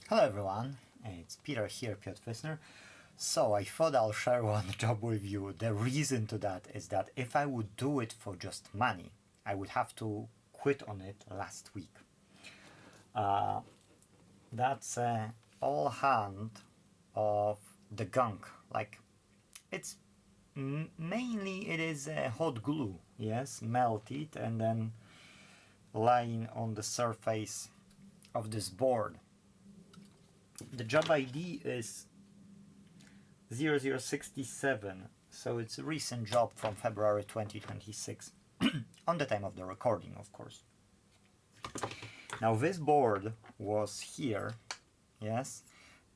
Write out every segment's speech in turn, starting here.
Hello everyone, it's Peter here, Piotr Wissner. So I thought I'll share one job with you. The reason to that is that if I would do it for just money, I would have to quit on it last week. That's all hand of the gunk. Like it's mainly it is hot glue, yes, melted and then lying on the surface of this board. The job ID is 0067, so it's a recent job from February 2026, on the time of the recording, of course. Now this board was here, yes,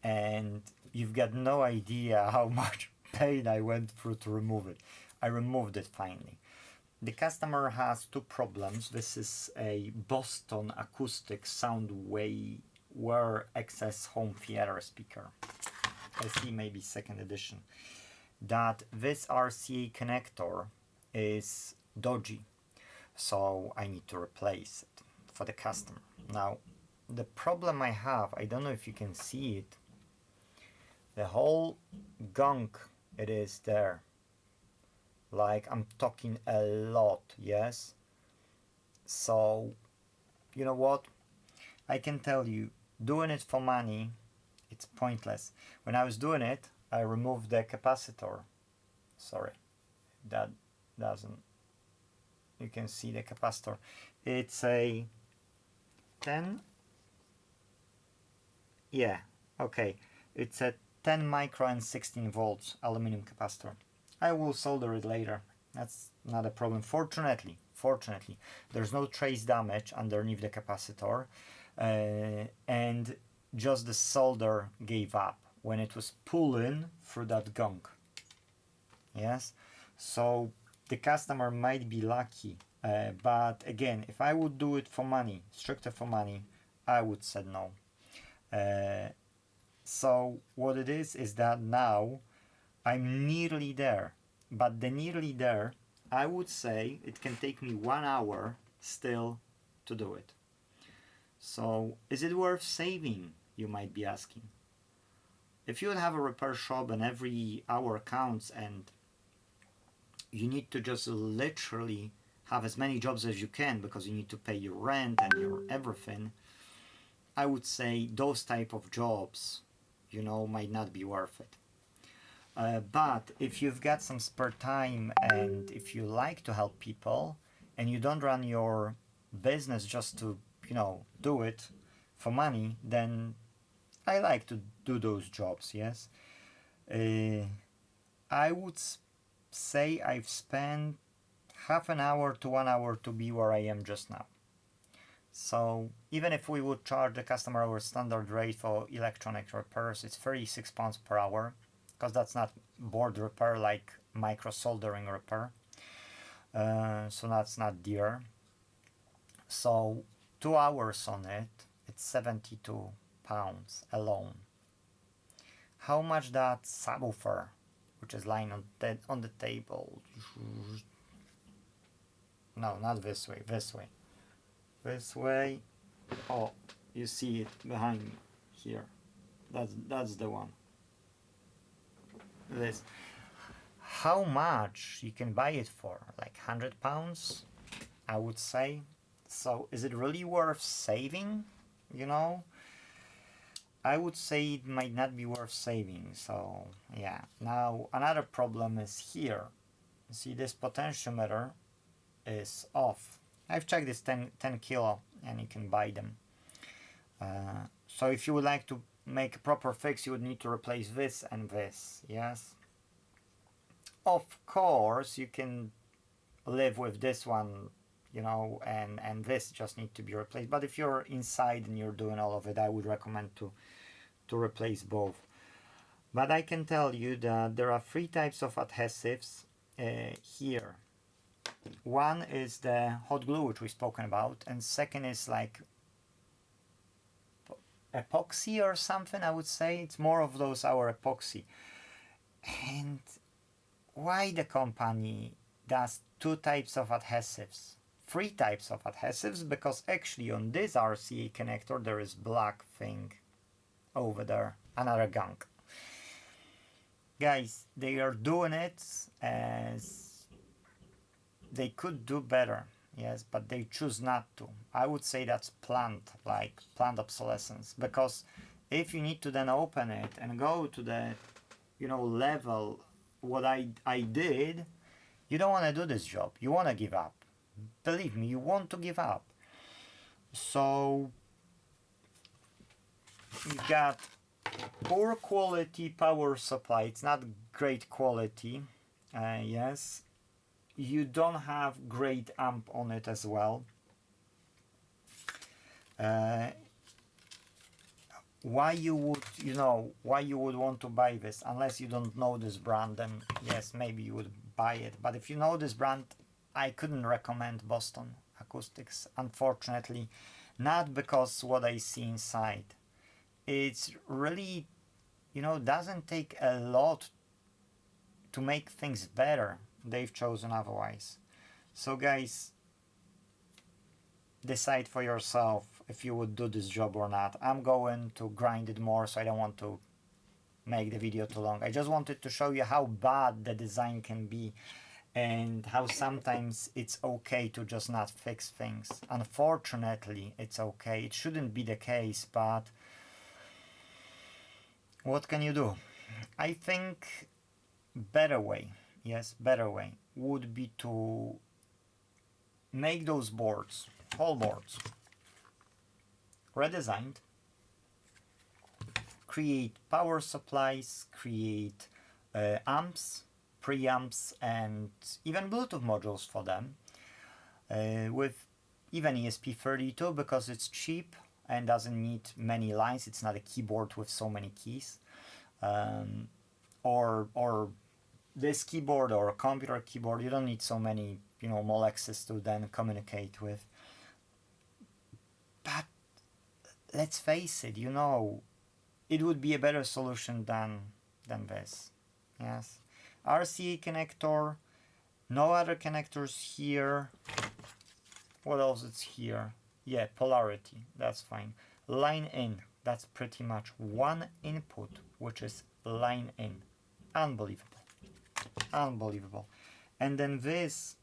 and you've got no idea how much pain I went through to remove it. I removed it finally. The customer has two problems. This is a Boston acoustic Soundwave XS home theater speaker. SE maybe second edition. That this RCA connector is dodgy, so I need to replace it for the customer. Now, the problem I have, I don't know if you can see it, the whole gunk it is there. Like I'm talking a lot, yes? So, you know what? I can tell you, doing it for money, it's pointless. When I was doing it, I removed the capacitor. Sorry, that doesn't. You can see the capacitor. It's a 10. Yeah, okay. It's a 10 micro and 16 volts aluminum capacitor. I will solder it later. That's not a problem. Fortunately, there's no trace damage underneath the capacitor, and just the solder gave up when it was pulling through that gunk. Yes, so the customer might be lucky, but again, if I would do it for money, strictly for money, I would say no. So what it is that now I'm nearly there, but the nearly there, I would say it can take me 1 hour still to do it. So is it worth saving, you might be asking? If you would have a repair shop and every hour counts and you need to just literally have as many jobs as you can because you need to pay your rent and your everything, I would say those type of jobs, might not be worth it. But if you've got some spare time and if you like to help people and you don't run your business just to, do it for money, then I like to do those jobs, yes. I would say I've spent half an hour to 1 hour to be where I am just now. So even if we would charge the customer our standard rate for electronic repairs, it's £36 per hour, because that's not board repair like micro soldering repair. So that's not dear. So 2 hours on it, it's £72 alone. How much that subwoofer, which is lying on the table? No, not this way. This way. Oh, you see it behind me here. That's the one. This. How much you can buy it for? Like £100, I would say. So is it really worth saving? I would say it might not be worth saving. So yeah. Now another problem is here. See, this potentiometer is off. I've checked this 10 kilo and you can buy them. So if you would like to make a proper fix, you would need to replace this and this, yes. Of course, you can live with this one, and this just need to be replaced. But if you're inside and you're doing all of it, I would recommend to replace both. But I can tell you that there are 3 types of adhesives here. One is the hot glue, which we've spoken about, and second is like epoxy or something, I would say. It's more of those our epoxy. And why the company does 2 types of adhesives? 3 types of adhesives, because actually on this RCA connector there is black thing over there, another gunk. Guys, they are doing it as they could do better, yes, but they choose not to. I would say that's planned, like planned obsolescence, because if you need to then open it and go to the, you know, level what I did, you don't want to do this job. You want to give up. Believe me, you want to give up. So you got poor quality power supply. It's not great quality. Yes. You don't have great amp on it as well. Why you would, you know, why you would want to buy this? Unless you don't know this brand, then yes, maybe you would buy it. But if you know this brand, I couldn't recommend Boston Acoustics, unfortunately. Not because what I see inside. It's really, you know, doesn't take a lot to make things better. They've chosen otherwise. So guys, decide for yourself if you would do this job or not. I'm going to grind it more, so I don't want to make the video too long. I just wanted to show you how bad the design can be and how sometimes it's okay to just not fix things. Unfortunately, it's okay. It shouldn't be the case, but what can you do? I think better way, yes, better way would be to make those boards, whole boards, redesigned, create power supplies, create amps, preamps, and even Bluetooth modules for them, with even ESP32 because it's cheap and doesn't need many lines. It's not a keyboard with so many keys, or this keyboard or a computer keyboard. You don't need so many, you know, molexes to then communicate with. But let's face it, you know, it would be a better solution than this. Yes, RCA connector, no other connectors here. What else is here? Yeah, polarity, that's fine. Line in, that's pretty much one input, which is line in. Unbelievable. Unbelievable. And then this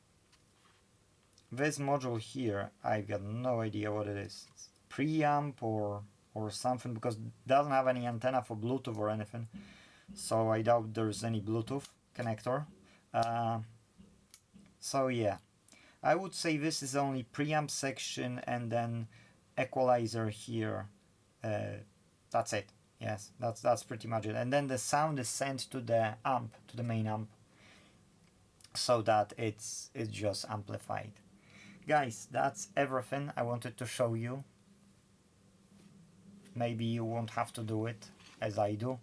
module here, I've got no idea what it is. It's preamp or something, because it doesn't have any antenna for Bluetooth or anything. So I doubt there's any Bluetooth connector. So yeah, I would say this is only preamp section and then equalizer here. That's it. Yes, that's pretty much it. And then the sound is sent to the amp, to the main amp, so that it's just amplified. Guys, that's everything I wanted to show you. Maybe you won't have to do it as I do.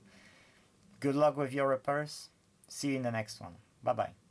Good luck with your repairs. See you in the next one. Bye bye.